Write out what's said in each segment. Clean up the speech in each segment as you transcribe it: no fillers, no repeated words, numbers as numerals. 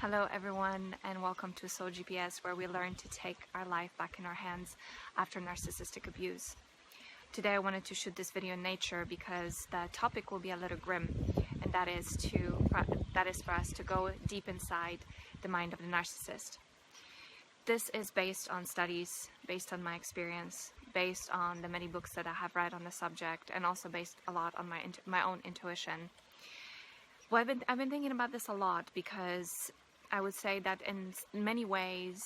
Hello everyone, and welcome to Soul GPS, where we learn to take our life back in our hands after narcissistic abuse. Today I wanted to shoot this video in nature because the topic will be a little grim, and that is for us to go deep inside the mind of the narcissist. This is based on studies, based on my experience, based on the many books that I have read on the subject, and also based a lot on my own intuition. Well, I've been thinking about this a lot because I would say that in many ways,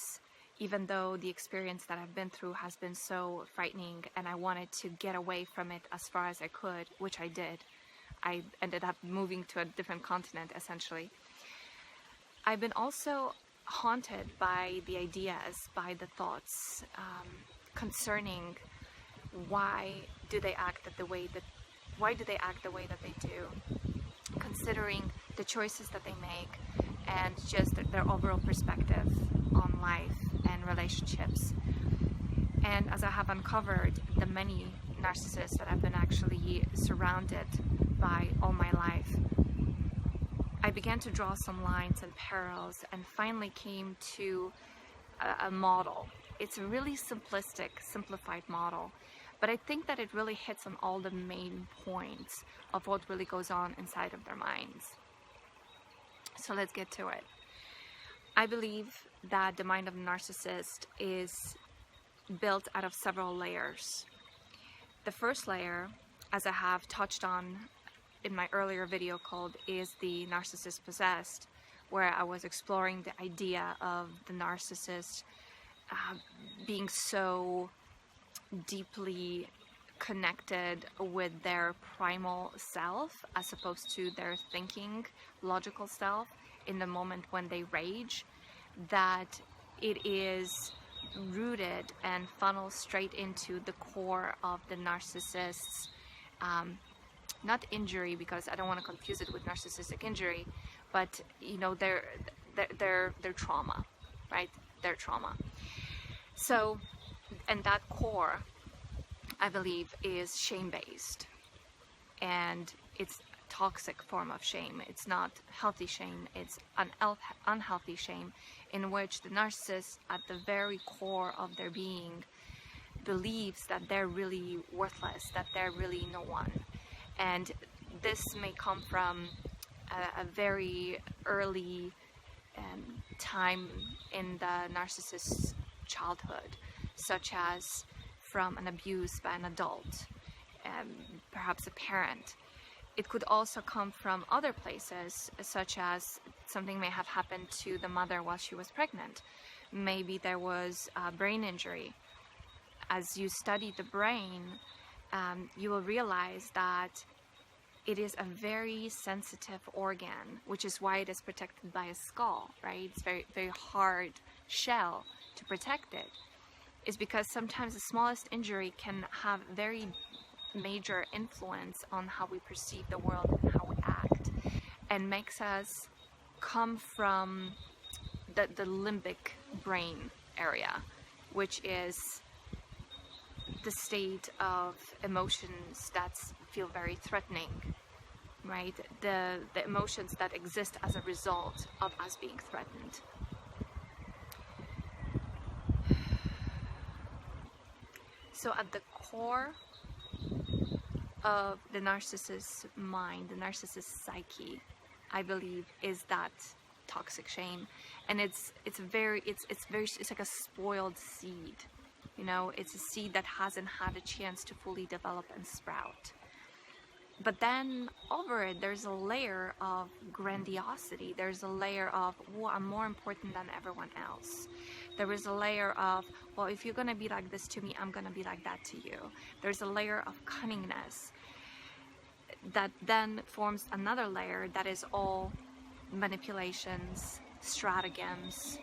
even though the experience that I've been through has been so frightening and I wanted to get away from it as far as I could, which I did. I ended up moving to a different continent, essentially. I've been also haunted by the ideas, by the thoughts concerning why do they act the way that they do, considering the choices that they make and just their overall perspective on life and relationships. And as I have uncovered the many narcissists that I've been actually surrounded by all my life, I began to draw some lines and parallels and finally came to a model. It's a really simplistic, simplified model, but I think that it really hits on all the main points of what really goes on inside of their minds. So let's get to it. I believe that the mind of a narcissist is built out of several layers. The first layer, as I have touched on in my earlier video called Is the Narcissist Possessed?, where I was exploring the idea of the narcissist being so deeply connected with their primal self as opposed to their thinking, logical self in the moment when they rage, that it is rooted and funnels straight into the core of the narcissist's not injury, because I don't want to confuse it with narcissistic injury, but you know, their trauma, right? Their trauma. So, and that core, I believe, is shame-based, and it's a toxic form of shame. It's not healthy shame, it's unhealthy shame, in which the narcissist at the very core of their being believes that they're really worthless, that they're really no one. And this may come from a very early time in the narcissist's childhood, such as from an abuse by an adult, perhaps a parent. It could also come from other places, such as something may have happened to the mother while she was pregnant. Maybe there was a brain injury. As you study the brain, you will realize that it is a very sensitive organ, which is why it is protected by a skull, right? It's very, very hard shell to protect it. Is because sometimes the smallest injury can have very major influence on how we perceive the world and how we act, and makes us come from the limbic brain area, which is the state of emotions that feel very threatening, right? The emotions that exist as a result of us being threatened. So at the core of the narcissist's mind, the narcissist's psyche, I believe, is that toxic shame, and it's like a spoiled seed. You know, it's a seed that hasn't had a chance to fully develop and sprout. But then over it, there's a layer of grandiosity. There's a layer of, well, I'm more important than everyone else. There is a layer of, well, if you're going to be like this to me, I'm going to be like that to you. There's a layer of cunningness that then forms another layer that is all manipulations, stratagems,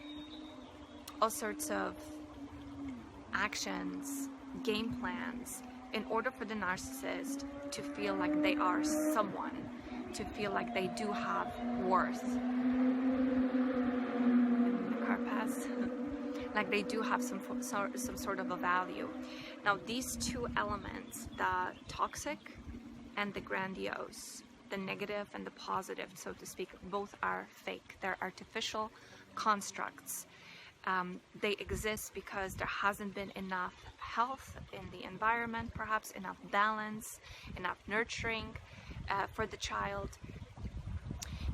all sorts of actions, game plans, in order for the narcissist to feel like they are someone, to feel like they do have worth. The car pass. Like they do have some sort of a value. Now these two elements, the toxic and the grandiose, the negative and the positive, so to speak, both are fake. They're artificial constructs. They exist because there hasn't been enough health in the environment, perhaps enough balance, enough nurturing for the child.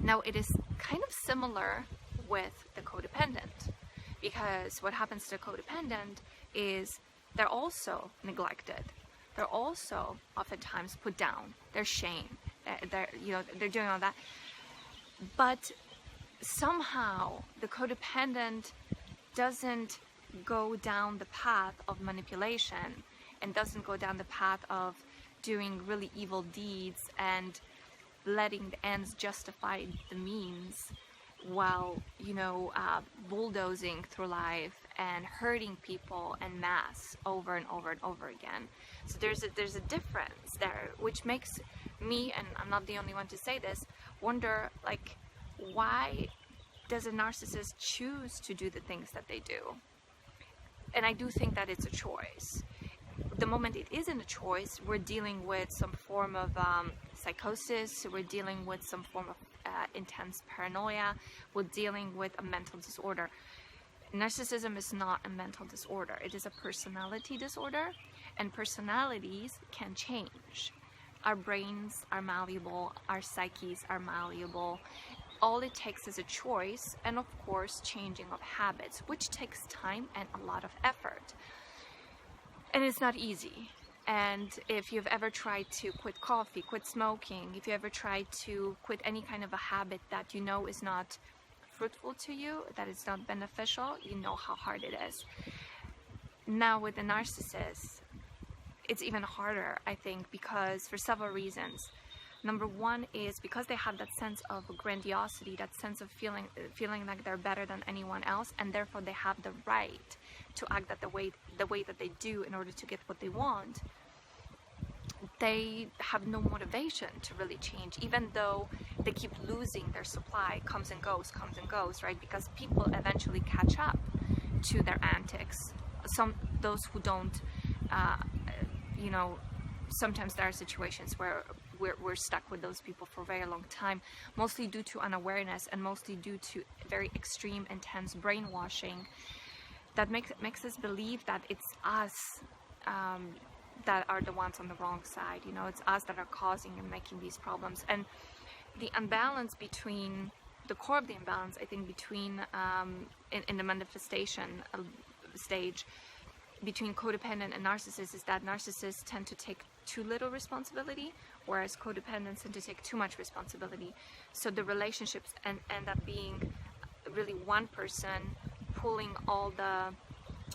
Now, it is kind of similar with the codependent, because what happens to the codependent is they're also neglected. They're also oftentimes put down. They're shamed. They're doing all that. But somehow the codependent doesn't go down the path of manipulation and doesn't go down the path of doing really evil deeds and letting the ends justify the means, while bulldozing through life and hurting people en masse over and over and over again. So there's a difference there, which makes me, and I'm not the only one to say this, wonder, like, why does a narcissist choose to do the things that they do? And I do think that it's a choice. The moment it isn't a choice, we're dealing with some form of psychosis, we're dealing with some form of intense paranoia, we're dealing with a mental disorder. Narcissism is not a mental disorder, it is a personality disorder, and personalities can change. Our brains are malleable, our psyches are malleable. All it takes is a choice, and of course changing of habits, which takes time and a lot of effort. And it's not easy. And if you've ever tried to quit coffee, quit smoking, if you ever tried to quit any kind of a habit that you know is not fruitful to you, that is not beneficial, you know how hard it is. Now with the narcissist, it's even harder, I think, because for several reasons. Number one is because they have that sense of grandiosity, that sense of feeling like they're better than anyone else, and therefore they have the right to act the way that they do in order to get what they want. They have no motivation to really change, even though they keep losing their supply, comes and goes, right? Because people eventually catch up to their antics. Those who don't, sometimes there are situations where we're stuck with those people for a very long time, mostly due to unawareness and mostly due to very extreme, intense brainwashing that makes us believe that it's us that are the ones on the wrong side. It's us that are causing and making these problems. And the imbalance between, the core of the imbalance, I think, between in the manifestation stage between codependent and narcissists is that narcissists tend to take too little responsibility, whereas codependents tend to take too much responsibility. So the relationships end up being really one person pulling all the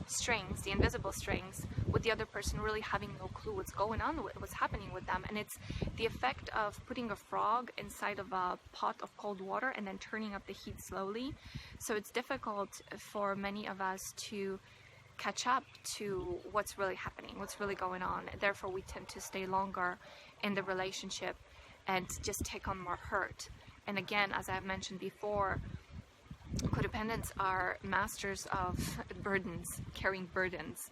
strings, the invisible strings, with the other person really having no clue what's going on, what's happening with them. And it's the effect of putting a frog inside of a pot of cold water and then turning up the heat slowly. So it's difficult for many of us to catch up to what's really happening, what's really going on. Therefore, we tend to stay longer in the relationship and just take on more hurt. And again, as I've mentioned before, codependents are masters of burdens, carrying burdens.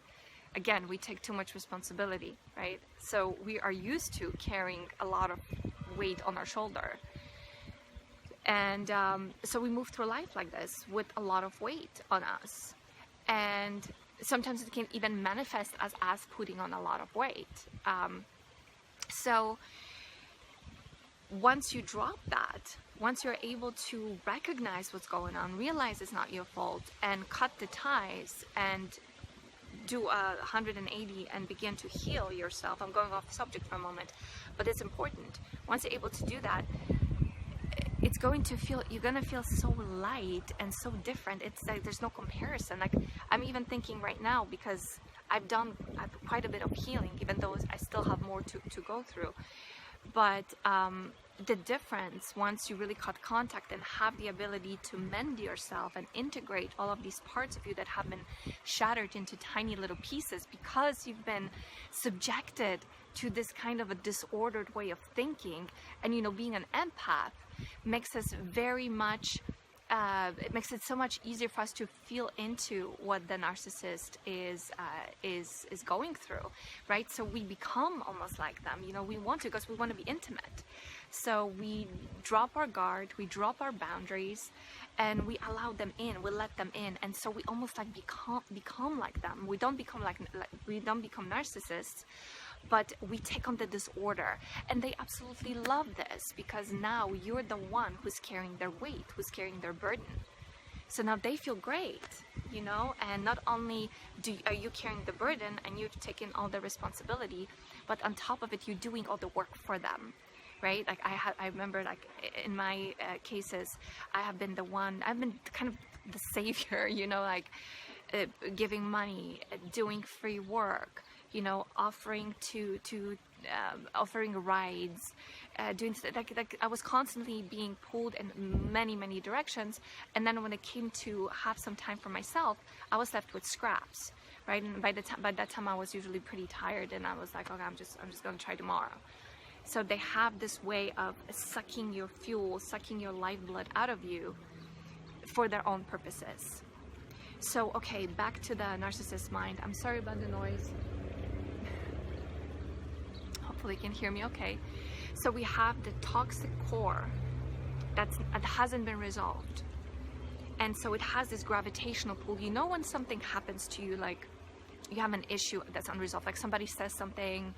Again, we take too much responsibility, right? So we are used to carrying a lot of weight on our shoulder. And so we move through life like this with a lot of weight on us. And sometimes it can even manifest as us putting on a lot of weight. So once you drop that, once you're able to recognize what's going on, realize it's not your fault, and cut the ties and do a 180 and begin to heal yourself. I'm going off the subject for a moment, but it's important. Once you're able to do that, it's going to feel, you're going to feel so light and so different. It's like there's no comparison. Like, I'm even thinking right now, because I've done quite a bit of healing, even though I still have more to go through. But the difference, once you really cut contact and have the ability to mend yourself and integrate all of these parts of you that have been shattered into tiny little pieces because you've been subjected to this kind of a disordered way of thinking, and being an empath makes us very much it makes it so much easier for us to feel into what the narcissist is going through, right? So we become almost like them. We want to, because we want to be intimate. So we drop our guard, we drop our boundaries, and we allow them in, we let them in. And so we almost like become like them. We don't become we don't become narcissists, but we take on the disorder. And they absolutely love this, because now you're the one who's carrying their weight, who's carrying their burden. So now they feel great, you know, and not only are you carrying the burden and you've taken all the responsibility, but on top of it, you're doing all the work for them, right? Like I remember, like in my cases, I've been kind of the savior, you know, like giving money, doing free work, you know, offering offering rides, doing like I was constantly being pulled in many directions. And then when it came to have some time for myself, I was left with scraps, right? And by that time I was usually pretty tired, and I was like, okay, I'm just gonna try tomorrow. So they have this way of sucking your fuel, sucking your lifeblood out of you for their own purposes. So okay, back to the narcissist mind. I'm sorry about the noise. Hopefully you can hear me okay. So we have the toxic core that hasn't been resolved. And so it has this gravitational pull. You know, when something happens to you, like you have an issue that's unresolved, like somebody says something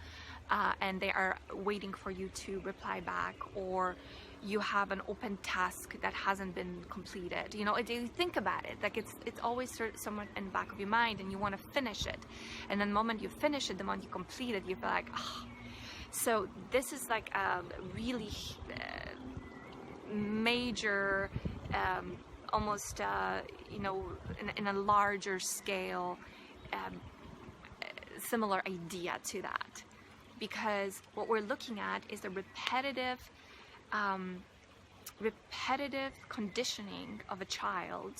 and they are waiting for you to reply back, or you have an open task that hasn't been completed. You know, you think about it, like it's always somewhere in the back of your mind, and you want to finish it. And then the moment you finish it, the moment you complete it, you feel like, oh. So this is like a really major, almost, you know, in a larger scale, similar idea to that. Because what we're looking at is the repetitive conditioning of a child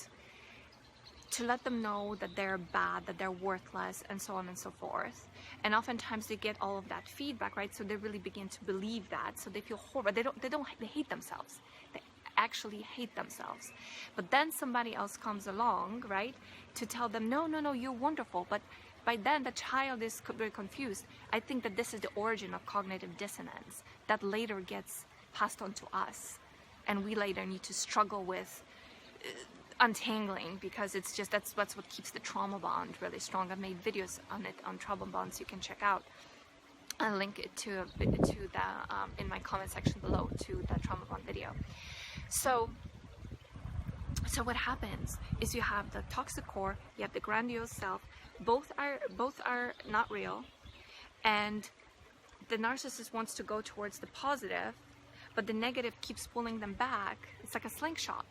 to let them know that they're bad, that they're worthless, and so on and so forth. And oftentimes they get all of that feedback, right? So they really begin to believe that. So they feel horrible. They hate themselves. They actually hate themselves. But then somebody else comes along, right, to tell them, no, you're wonderful. But by then the child is very confused. I think that this is the origin of cognitive dissonance that later gets passed on to us, and we later need to struggle with untangling, because it's just that's what keeps the trauma bond really strong. I've made videos on it, on trauma bonds, you can check out. I'll link it to the in my comment section below to the trauma bond video. So what happens is you have the toxic core, you have the grandiose self. Both are not real, and the narcissist wants to go towards the positive, but the negative keeps pulling them back. It's like a slingshot,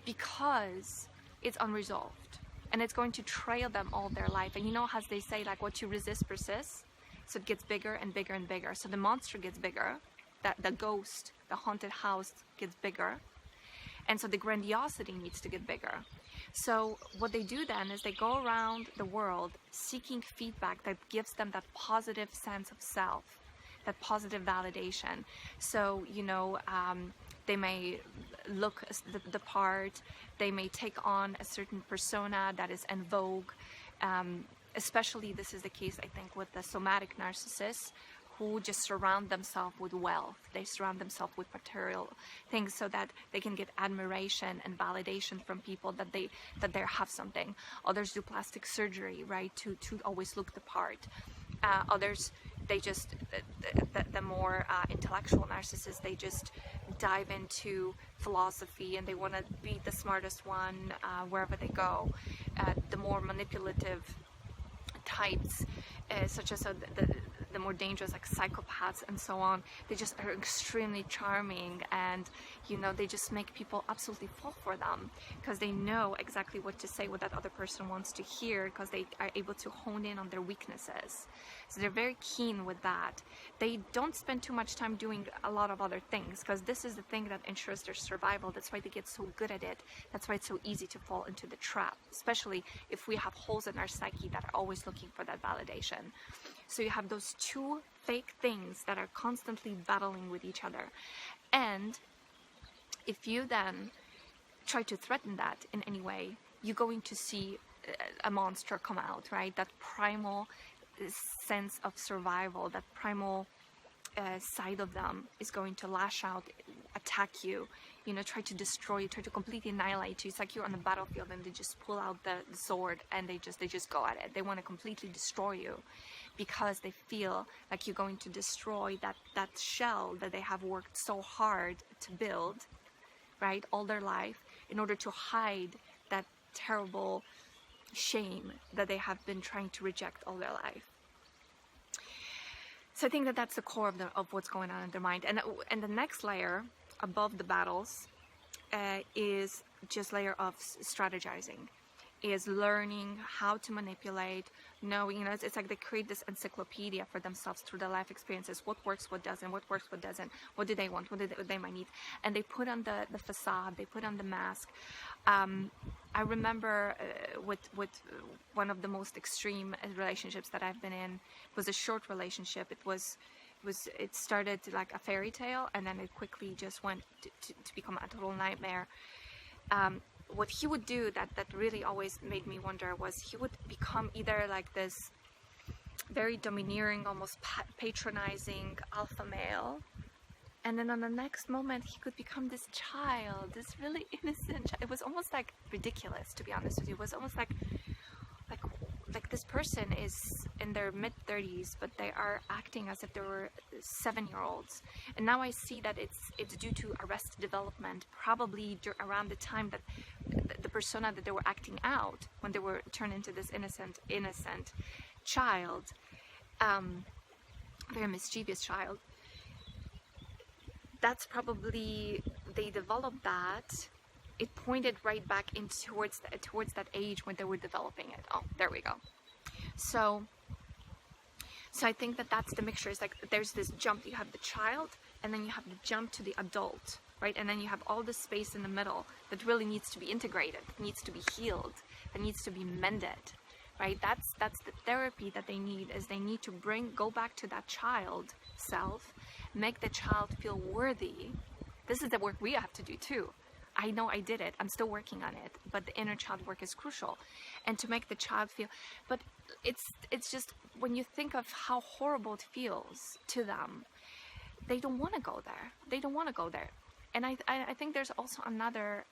because it's unresolved, and it's going to trail them all their life. And you know, as they say, like, what you resist persists. So it gets bigger and bigger and bigger. So the monster gets bigger, the ghost, the haunted house gets bigger, and so the grandiosity needs to get bigger. So what they do then is they go around the world seeking feedback that gives them that positive sense of self, that positive validation. So, you know, they may look the part, they may take on a certain persona that is en vogue. Especially this is the case, I think, with the somatic narcissists, who just surround themselves with wealth. They surround themselves with material things so that they can get admiration and validation from people that they have something. Others do plastic surgery, right, to always look the part. Others, they just, the more intellectual narcissists, they just dive into philosophy, and they want to be the smartest one wherever they go. The more manipulative types, such as the more dangerous, like psychopaths and so on, they just are extremely charming, and you know, they just make people absolutely fall for them, because they know exactly what to say, what that other person wants to hear, because they are able to hone in on their weaknesses. So they're very keen with that. They don't spend too much time doing a lot of other things, because this is the thing that ensures their survival. That's why they get so good at it. That's why it's so easy to fall into the trap, especially if we have holes in our psyche that are always looking for that validation. So you have those two fake things that are constantly battling with each other. And if you then try to threaten that in any way, you're going to see a monster come out, right? That primal sense of survival, that primal side of them is going to lash out, attack you, try to destroy you, try to completely annihilate you. It's like you're on the battlefield and they just pull out the sword and they just go at it. They want to completely destroy you because they feel like you're going to destroy that shell that they have worked so hard to build, right, all their life, in order to hide that terrible shame that they have been trying to reject all their life. So I think that that's the core of what's going on in their mind. And the next layer above the battles is just layer of strategizing, is learning how to manipulate, knowing, it's like they create this encyclopedia for themselves through their life experiences. What works, what doesn't, what works, what doesn't, what do they want, what they might need. And they put on the facade, they put on the mask. I remember with one of the most extreme relationships that I've been in was a short relationship. It started like a fairy tale, and then it quickly just went to become a total nightmare. What he would do that really always made me wonder was he would become either like this very domineering, almost patronizing alpha male, and then on the next moment he could become this child, this really innocent it was almost like ridiculous, to be honest with you. It was almost like this person is in their mid-30s, but they are acting as if they were 7-year-olds. And now I see that it's due to arrested development, probably around the time that the persona that they were acting out when they were turned into this innocent child, very mischievous child. That's probably, they developed that. It pointed right back in towards that age when they were developing it. Oh, there we go. So I think that that's the mixture. It's like there's this jump. You have the child, and then you have the jump to the adult, right? And then you have all this space in the middle that really needs to be integrated, needs to be healed, that needs to be mended, right? That's the therapy that they need. Is they need to go back to that child self, make the child feel worthy. This is the work we have to do too. I know I did it. I'm still working on it, but the inner child work is crucial, and to make the child feel. But it's just when you think of how horrible it feels to them, they don't want to go there. They don't want to go there, and I think there's also another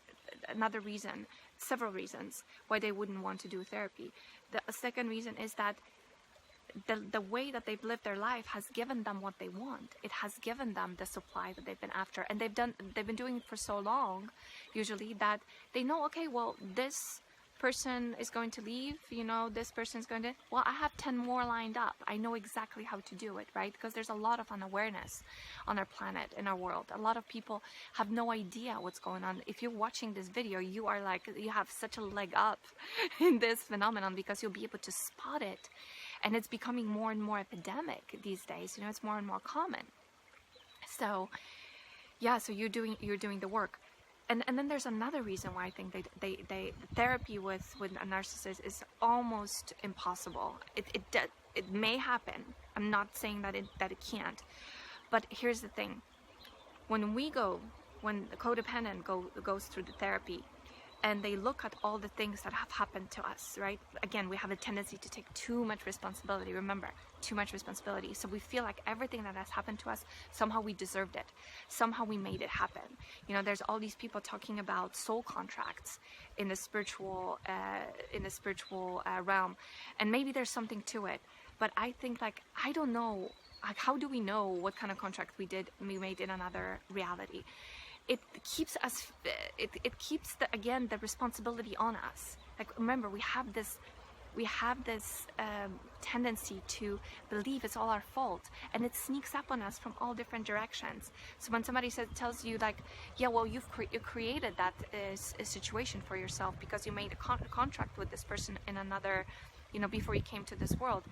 reason, several reasons why they wouldn't want to do therapy. The second reason is that the way that they've lived their life has given them what they want. It has given them the supply that they've been after, and they've been doing it for so long, usually, that they know, okay, well, this person is going to leave, this person is going to, well, I have 10 more lined up. I know exactly how to do it, right? Because there's a lot of unawareness on our planet, in our world. A lot of people have no idea what's going on. If you're watching this video, you have such a leg up in this phenomenon, because you'll be able to spot it. And it's becoming more and more epidemic these days. It's more and more common. So, yeah. So you're doing the work, and then there's another reason why I think they therapy with a narcissist is almost impossible. It may happen. I'm not saying that it can't, but here's the thing: when the codependent goes through the therapy, and they look at all the things that have happened to us, right? Again, we have a tendency to take too much responsibility. Remember, too much responsibility. So we feel like everything that has happened to us, somehow we deserved it. Somehow we made it happen. There's all these people talking about soul contracts in the spiritual realm, and maybe there's something to it. But I think, I don't know. How do we know what kind of contract we made in another reality? It keeps us. It keeps the responsibility on us. Remember, we have this tendency to believe it's all our fault, and it sneaks up on us from all different directions. So when somebody tells you yeah, well, you created that situation for yourself because you made a contract with this person in another, before you came to this world.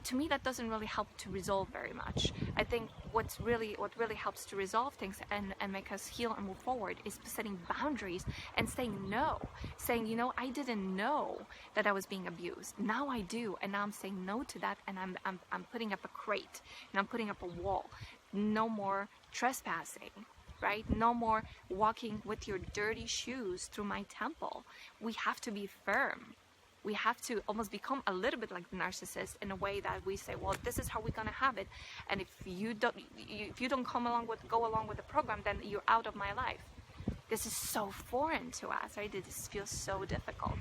To me, that doesn't really help to resolve very much. I think what really helps to resolve things and make us heal and move forward is setting boundaries and saying no. Saying, I didn't know that I was being abused. Now I do, and now I'm saying no to that, and I'm putting up a crate, and I'm putting up a wall. No more trespassing, right? No more walking with your dirty shoes through my temple. We have to be firm. We have to almost become a little bit like the narcissist in a way that we say, well, this is how we're gonna have it, and if you don't go along with the program, then you're out of my life. This is so foreign to us, right? This feels so difficult.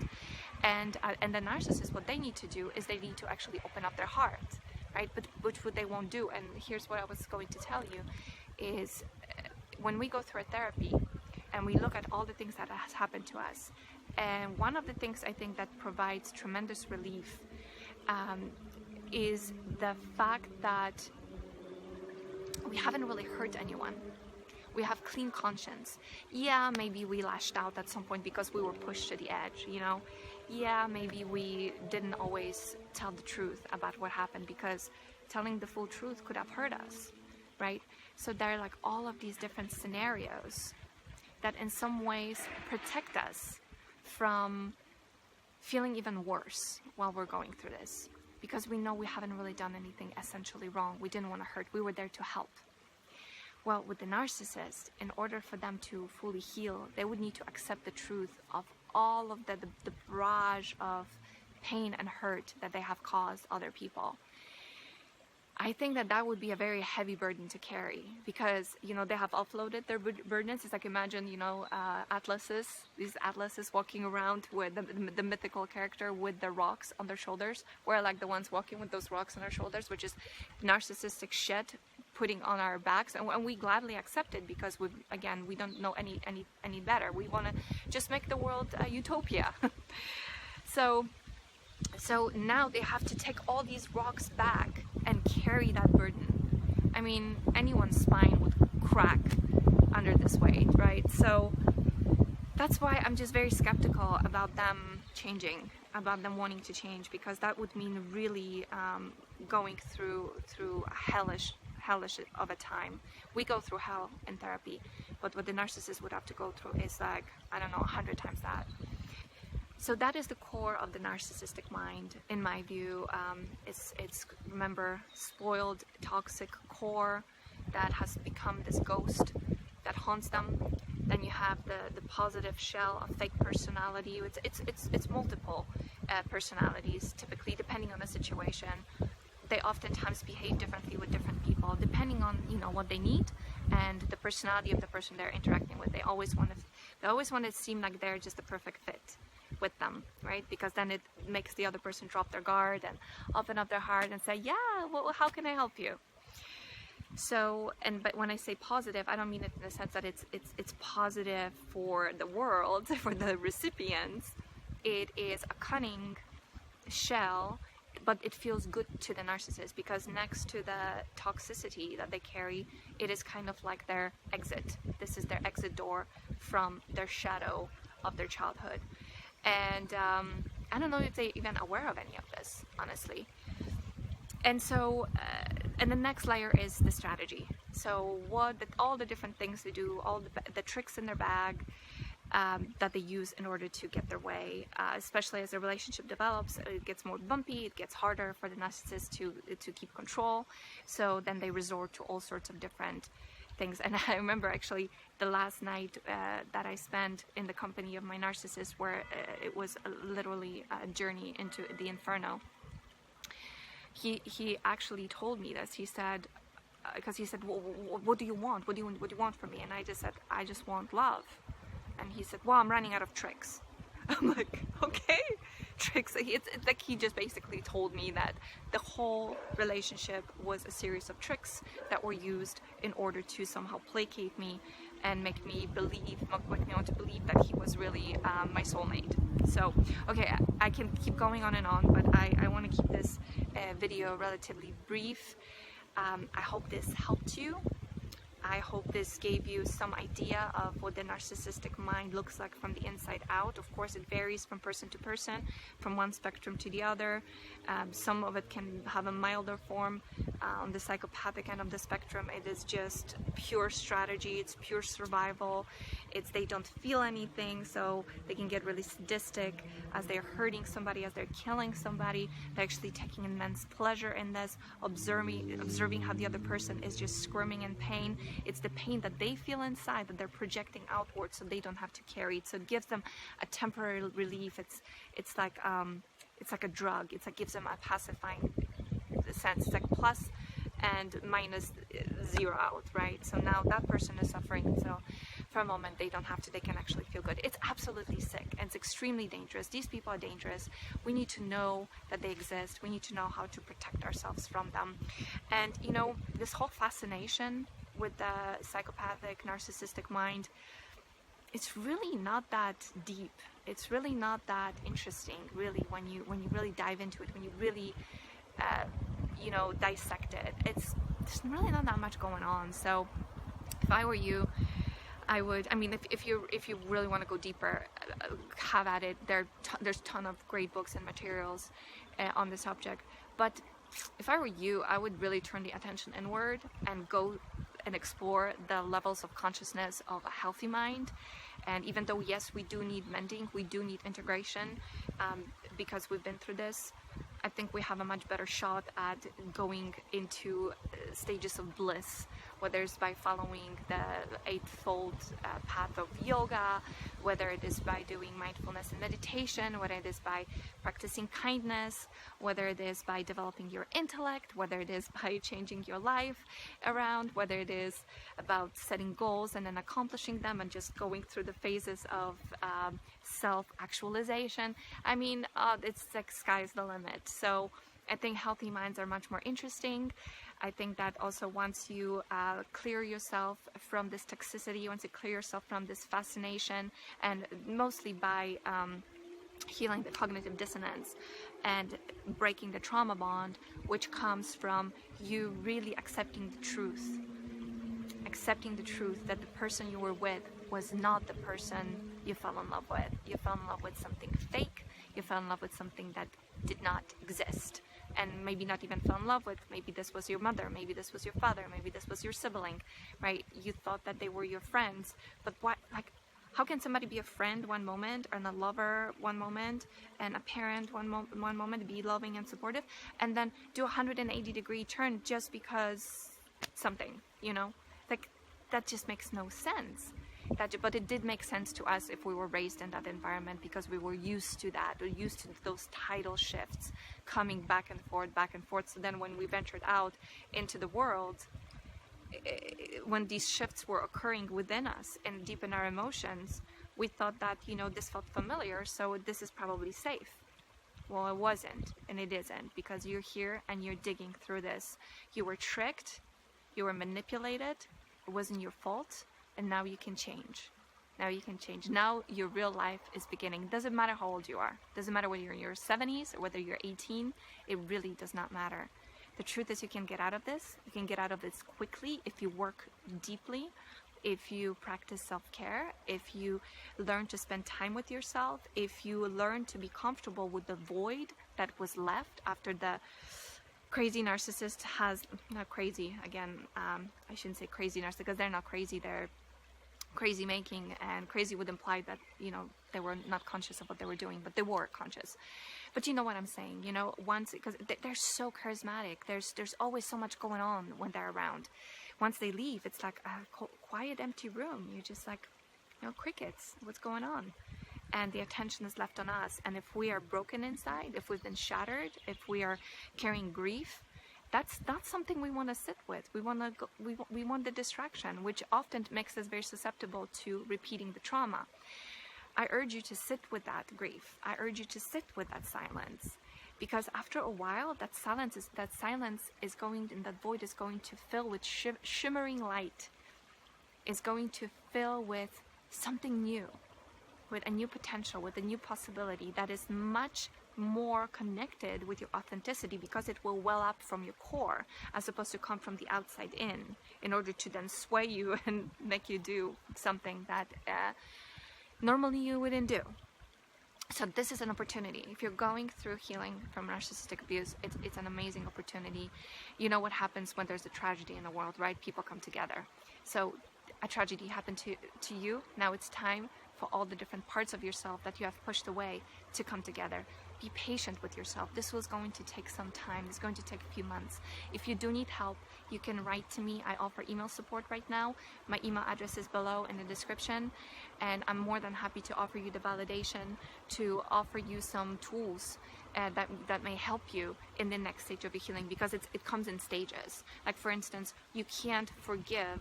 And the narcissists, what they need to do is they need to actually open up their heart, right? But which what they won't do. And here's what I was going to tell you is when we go through a therapy and we look at all the things that has happened to us, and one of the things I think that provides tremendous relief is the fact that we haven't really hurt anyone. We have clean conscience. Yeah, maybe we lashed out at some point because we were pushed to the edge, you know. Yeah, maybe we didn't always tell the truth about what happened because telling the full truth could have hurt us, right? So there are like all of these different scenarios that in some ways protect us from feeling even worse while we're going through this, because we know we haven't really done anything essentially wrong. We didn't want to hurt. We were there to help. Well, with the narcissist, in order for them to fully heal, they would need to accept the truth of all of the barrage of pain and hurt that they have caused other people. I think that would be a very heavy burden to carry, because, you know, they have offloaded their burdens. It's like, imagine, you know, these atlases walking around with the mythical character with the rocks on their shoulders. We're like the ones walking with those rocks on our shoulders, which is narcissistic shit putting on our backs, and we gladly accept it because we don't know any better. We want to just make the world a utopia. So now they have to take all these rocks back and carry that burden. I mean, anyone's spine would crack under this weight, right? So that's why I'm just very skeptical about them changing, about them wanting to change, because that would mean really going through hellish of a time. We go through hell in therapy, but what the narcissist would have to go through is like, I don't know, 100 times that. So that is the core of the narcissistic mind, in my view. It's remember, spoiled, toxic core that has become this ghost that haunts them. Then you have the positive shell of fake personality. It's multiple personalities, typically, depending on the situation. They oftentimes behave differently with different people, depending on, you know, what they need and the personality of the person they're interacting with. They always want to seem like they're just the perfect fit with them, right? Because then it makes the other person drop their guard and open up their heart and say, yeah, well, how can I help you? So, but when I say positive, I don't mean it in the sense that it's positive for the world, for the recipients. It is a cunning shell, but it feels good to the narcissist, because next to the toxicity that they carry, it is kind of like their exit. This is their exit door from their shadow of their childhood. And I don't know if they're even aware of any of this, honestly. And so, and the next layer is the strategy. So all the different things they do, all the tricks in their bag that they use in order to get their way, especially as the relationship develops, it gets more bumpy, it gets harder for the narcissist to keep control. So then they resort to all sorts of different things. And I remember actually the last night that I spent in the company of my narcissist, where it was literally a journey into the inferno. He actually told me this. He said, because he said, well, what do you want? What do you want from me? And I just said, I just want love. And he said, well, I'm running out of tricks. I'm like, okay, tricks. It's like he just basically told me that the whole relationship was a series of tricks that were used in order to somehow placate me and make me want to believe that he was really my soulmate. So, okay, I can keep going on and on, but I want to keep this video relatively brief. I hope this helped you. I hope this gave you some idea of what the narcissistic mind looks like from the inside out. Of course, it varies from person to person, from one spectrum to the other. Some of it can have a milder form. On the psychopathic end of the spectrum, it is just pure strategy. It's pure survival. They don't feel anything, so they can get really sadistic as they're hurting somebody, as they're killing somebody. They're actually taking immense pleasure in this, observing how the other person is just squirming in pain. It's the pain that they feel inside that they're projecting outwards so they don't have to carry it. So it gives them a temporary relief. It's like a drug. It's like gives them a pacifying sense. It's like plus and minus zero out, right? So now that person is suffering, so for a moment they don't have to, they can actually feel good. It's absolutely sick and it's extremely dangerous. These people are dangerous. We need to know that they exist. We need to know how to protect ourselves from them. And you know, this whole fascination with the psychopathic, narcissistic mind, it's really not that deep. It's really not that interesting, really, when you really dive into it, when you really you know, dissect it. There's really not that much going on. So if I were you, I would, I mean, if you really want to go deeper, have at it. There's a ton of great books and materials on the subject. But if I were you, I would really turn the attention inward and go and explore the levels of consciousness of a healthy mind. And even though, yes, we do need mending, we do need integration, because we've been through this, I think we have a much better shot at going into stages of bliss, whether it's by following the eightfold path of yoga, whether it is by doing mindfulness and meditation, whether it is by practicing kindness, whether it is by developing your intellect, whether it is by changing your life around, whether it is about setting goals and then accomplishing them and just going through the phases of self-actualization. I mean, it's like sky's the limit. So I think healthy minds are much more interesting. I think that also once you clear yourself from this toxicity, once you clear yourself from this fascination, and mostly by healing the cognitive dissonance and breaking the trauma bond, which comes from you really accepting the truth that the person you were with was not the person you fell in love with. You fell in love with something fake. You fell in love with something that did not exist. And maybe not even fell in love with, maybe this was your mother, maybe this was your father, maybe this was your sibling, right? You thought that they were your friends, but what, like, how can somebody be a friend one moment and a lover one moment and a parent one moment, be loving and supportive, and then do a 180-degree turn just because something, you know? Like, that just makes no sense. But it did make sense to us if we were raised in that environment, because we were used to that. We're used to those tidal shifts coming back and forth. So then when we ventured out into the world, when these shifts were occurring within us and deep in our emotions, we thought that, you know, this felt familiar, so this is probably safe. Well, it wasn't, and it isn't, because you're here and you're digging through this. You were tricked, you were manipulated, it wasn't your fault. And now you can change. Now you can change. Now your real life is beginning. Doesn't matter how old you are. Doesn't matter whether you're in your 70s or whether you're 18. It really does not matter. The truth is you can get out of this. You can get out of this quickly if you work deeply, if you practice self-care, if you learn to spend time with yourself, if you learn to be comfortable with the void that was left after the crazy narcissist has, not crazy, again, I shouldn't say crazy narcissist, because they're not crazy, they're crazy making, and crazy would imply that, you know, they were not conscious of what they were doing, but they were conscious. But you know what I'm saying, you know, once, because they're so charismatic, there's always so much going on when they're around. Once they leave, it's like a quiet, empty room. You're just like, you know, crickets, what's going on? And the attention is left on us. And if we are broken inside, if we've been shattered, if we are carrying grief, that's something we want to sit with. We want the distraction, which often makes us very susceptible to repeating the trauma. I urge you to sit with that grief. I urge you to sit with that silence, because after a while, that silence is going, and that void is going to fill with shimmering light. Is going to fill with something new, with a new potential, with a new possibility that is much more connected with your authenticity, because it will well up from your core as opposed to come from the outside in order to then sway you and make you do something that normally you wouldn't do. So this is an opportunity. If you're going through healing from narcissistic abuse, it's an amazing opportunity. You know what happens when there's a tragedy in the world, right? People come together. So a tragedy happened to you. Now it's time for all the different parts of yourself that you have pushed away to come together. Be patient with yourself. This was going to take some time. It's going to take a few months. If you do need help, you can write to me. I offer email support right now. My email address is below in the description, and I'm more than happy to offer you the validation, to offer you some tools that may help you in the next stage of your healing, because it comes in stages. Like, for instance, you can't forgive.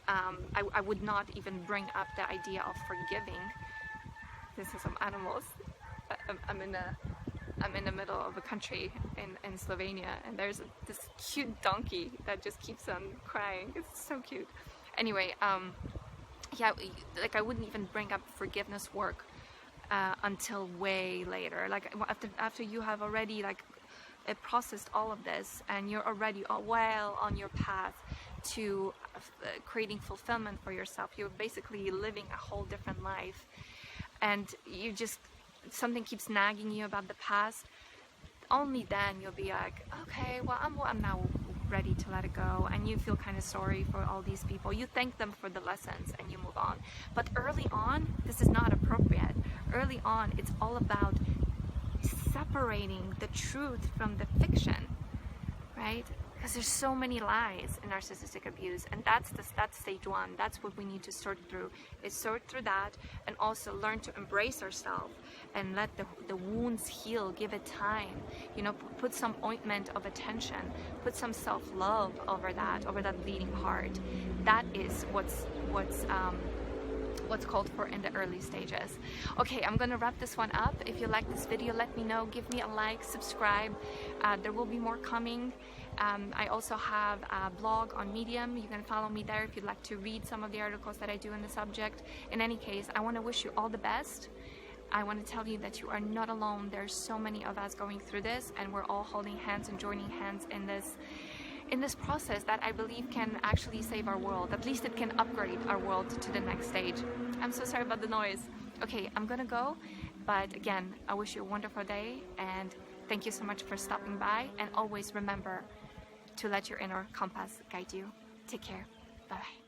I would not even bring up the idea of forgiving. This is some animals. I'm in the middle of a country in Slovenia, and there's this cute donkey that just keeps on crying. It's so cute. Anyway, yeah, like I wouldn't even bring up forgiveness work until way later. Like after you have already like processed all of this, and you're already well on your path to creating fulfillment for yourself. You're basically living a whole different life, and you just, something keeps nagging you about the past. Only then you'll be like, okay, well, I'm now ready to let it go, and you feel kind of sorry for all these people. You thank them for the lessons and you move on. But early on, this is not appropriate. Early on, it's all about separating the truth from the fiction, right? Because there's so many lies in narcissistic abuse, and that's stage one. That's what we need to sort through, is sort through that, and also learn to embrace ourselves and let the wounds heal. Give it time, you know, put some ointment of attention, put some self-love over that bleeding heart. That is what's called for in the early stages. Okay, I'm gonna wrap this one up. If you like this video, let me know. Give me a like, subscribe. There will be more coming. I also have a blog on Medium. You can follow me there if you'd like to read some of the articles that I do in the subject. In any case, I want to wish you all the best. I want to tell you that you are not alone. There's so many of us going through this, and we're all holding hands and joining hands in this process that I believe can actually save our world. At least it can upgrade our world to the next stage. I'm so sorry about the noise. Okay, I'm gonna go, but again, I wish you a wonderful day, and thank you so much for stopping by, and always remember to let your inner compass guide you. Take care. Bye-bye.